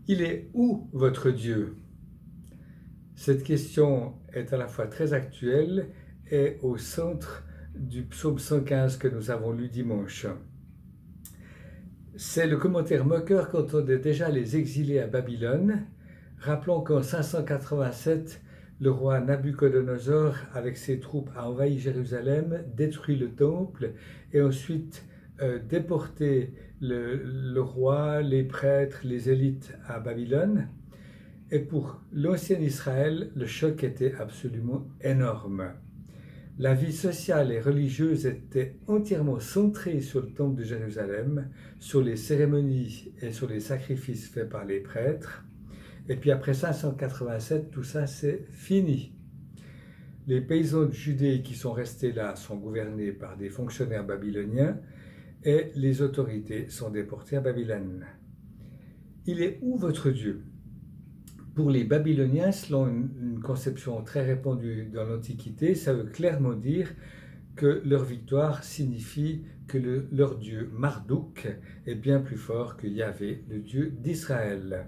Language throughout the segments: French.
Il est où votre Dieu? Cette question est à la fois très actuelle et au centre du psaume 115 que nous avons lu dimanche. C'est le commentaire moqueur qu'entendaient déjà les exilés à Babylone. Rappelons qu'en 587, le roi Nabuchodonosor, avec ses troupes, a envahi Jérusalem, détruit le temple et ensuite déporté le roi, les prêtres, les élites à Babylone. Et pour l'ancien Israël, le choc était absolument énorme. La vie sociale et religieuse était entièrement centrée sur le temple de Jérusalem, sur les cérémonies et sur les sacrifices faits par les prêtres. Et puis après 587, tout ça c'est fini. Les paysans de Judée qui sont restés là sont gouvernés par des fonctionnaires babyloniens et les autorités sont déportées à Babylone. Il est où votre Dieu? Pour les Babyloniens, selon une conception très répandue dans l'Antiquité, ça veut clairement dire que leur victoire signifie que leur dieu Marduk est bien plus fort que Yahvé, le dieu d'Israël.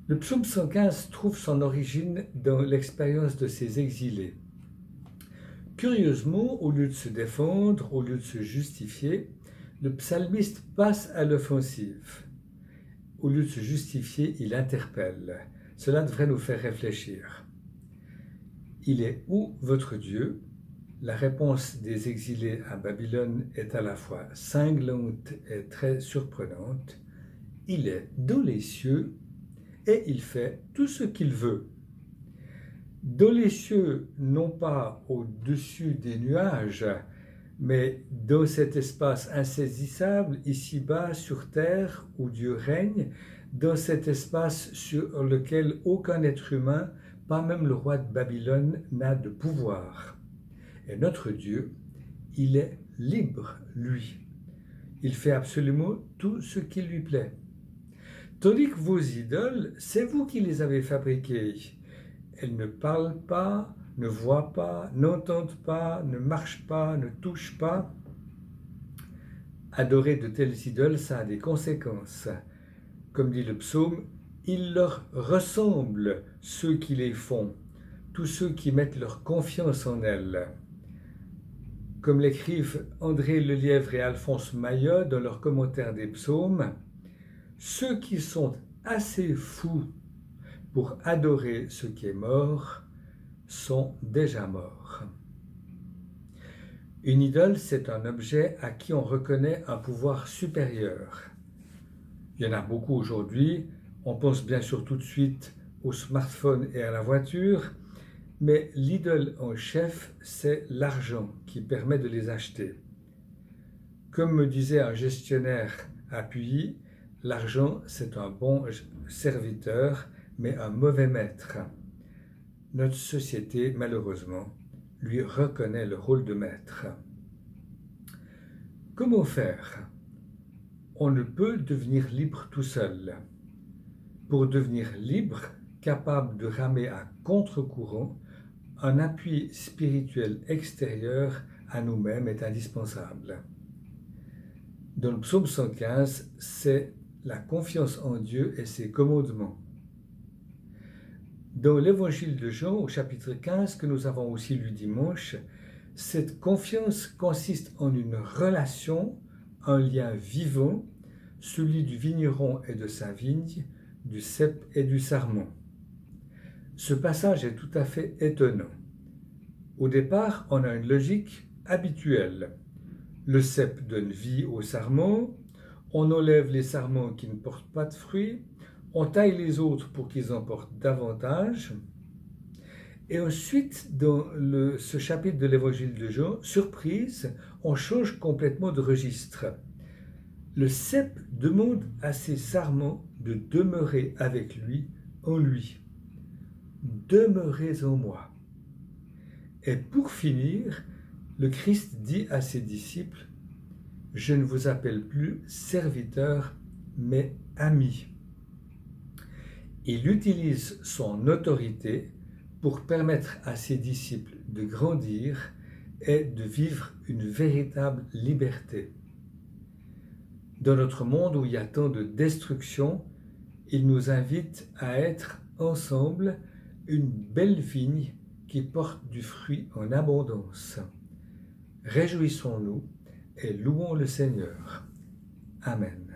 Le psaume 115 trouve son origine dans l'expérience de ces exilés. Curieusement, au lieu de se défendre, au lieu de se justifier, le psalmiste passe à l'offensive. Au lieu de se justifier, il interpelle. Cela devrait nous faire réfléchir. Il est où votre Dieu? La réponse des exilés à Babylone est à la fois cinglante et très surprenante. Il est dans les cieux et il fait tout ce qu'il veut. Dans les cieux, non pas au-dessus des nuages, mais dans cet espace insaisissable, ici-bas sur terre, où Dieu règne, dans cet espace sur lequel aucun être humain, pas même le roi de Babylone, n'a de pouvoir. Et notre Dieu, il est libre, lui. Il fait absolument tout ce qui lui plaît. Tandis que vos idoles, c'est vous qui les avez fabriquées. Elles ne parlent pas, ne voient pas, n'entendent pas, ne marchent pas, ne touchent pas. Adorer de telles idoles, ça a des conséquences. Comme dit le psaume, ils leur ressemblent, ceux qui les font, tous ceux qui mettent leur confiance en elles. Comme l'écrivent André Lelièvre et Alphonse Maillot dans leur commentaire des psaumes, ceux qui sont assez fous pour adorer ce qui est mort sont déjà morts. Une idole, c'est un objet à qui on reconnaît un pouvoir supérieur. Il y en a beaucoup aujourd'hui. On pense bien sûr tout de suite au smartphone et à la voiture, mais l'idole en chef, c'est l'argent qui permet de les acheter. Comme me disait un gestionnaire à Puy, l'argent, c'est un bon serviteur, mais un mauvais maître. Notre société, malheureusement, lui reconnaît le rôle de maître. Comment faire? On ne peut devenir libre tout seul. Pour devenir libre, capable de ramer à contre-courant, un appui spirituel extérieur à nous-mêmes est indispensable. Dans le psaume 115, c'est la confiance en Dieu et ses commandements. Dans l'évangile de Jean, au chapitre 15, que nous avons aussi lu dimanche, cette confiance consiste en une relation, un lien vivant, celui du vigneron et de sa vigne, du cep et du sarment. Ce passage est tout à fait étonnant. Au départ, on a une logique habituelle. Le cep donne vie au sarment, on enlève les sarments qui ne portent pas de fruits, on taille les autres pour qu'ils en portent davantage. Et ensuite, dans ce chapitre de l'évangile de Jean, surprise, on change complètement de registre. Le cep demande à ses sarments de demeurer avec lui, en lui. Demeurez en moi. Et pour finir, le Christ dit à ses disciples, je ne vous appelle plus serviteurs, mais amis. Il utilise son autorité pour permettre à ses disciples de grandir et de vivre une véritable liberté. Dans notre monde où il y a tant de destruction, Il nous invite à être ensemble une belle vigne qui porte du fruit en abondance. Réjouissons-nous et louons le Seigneur. Amen.